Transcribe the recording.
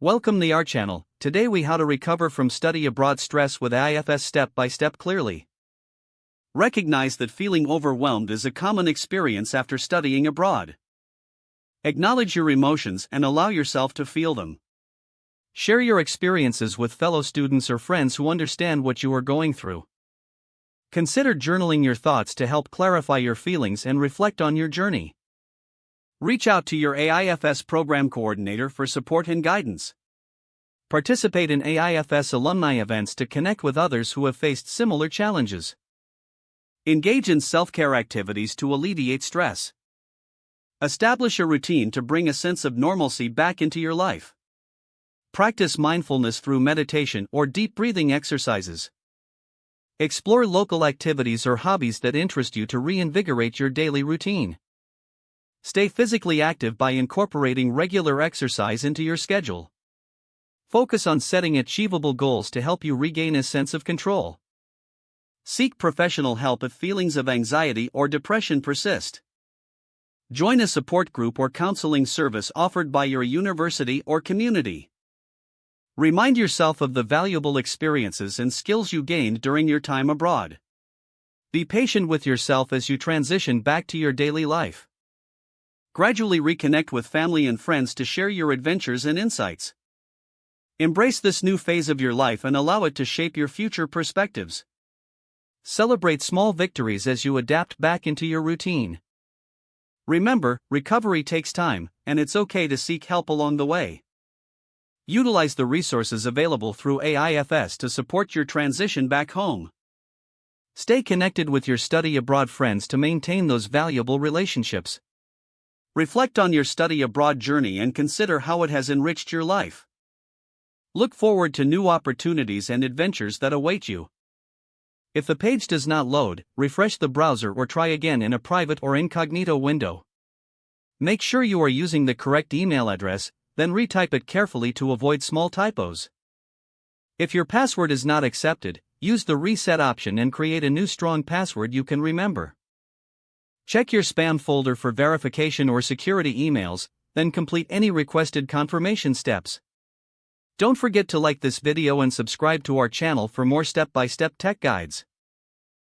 Welcome to our channel. Today we how to recover from study abroad stress with AIFS step by step clearly. Recognize that feeling overwhelmed is a common experience after studying abroad. Acknowledge your emotions and allow yourself to feel them. Share your experiences with fellow students or friends who understand what you are going through. Consider journaling your thoughts to help clarify your feelings and reflect on your journey. Reach out to your AIFS program coordinator for support and guidance. Participate in AIFS alumni events to connect with others who have faced similar challenges. Engage in self-care activities to alleviate stress. Establish a routine to bring a sense of normalcy back into your life. Practice mindfulness through meditation or deep breathing exercises. Explore local activities or hobbies that interest you to reinvigorate your daily routine. Stay physically active by incorporating regular exercise into your schedule. Focus on setting achievable goals to help you regain a sense of control. Seek professional help if feelings of anxiety or depression persist. Join a support group or counseling service offered by your university or community. Remind yourself of the valuable experiences and skills you gained during your time abroad. Be patient with yourself as you transition back to your daily life. Gradually reconnect with family and friends to share your adventures and insights. Embrace this new phase of your life and allow it to shape your future perspectives. Celebrate small victories as you adapt back into your routine. Remember, recovery takes time, and it's okay to seek help along the way. Utilize the resources available through AIFS to support your transition back home. Stay connected with your study abroad friends to maintain those valuable relationships. Reflect on your study abroad journey and consider how it has enriched your life. Look forward to new opportunities and adventures that await you. If the page does not load, refresh the browser or try again in a private or incognito window. Make sure you are using the correct email address, then retype it carefully to avoid small typos. If your password is not accepted, use the reset option and create a new strong password you can remember. Check your spam folder for verification or security emails, then complete any requested confirmation steps. Don't forget to like this video and subscribe to our channel for more step-by-step tech guides.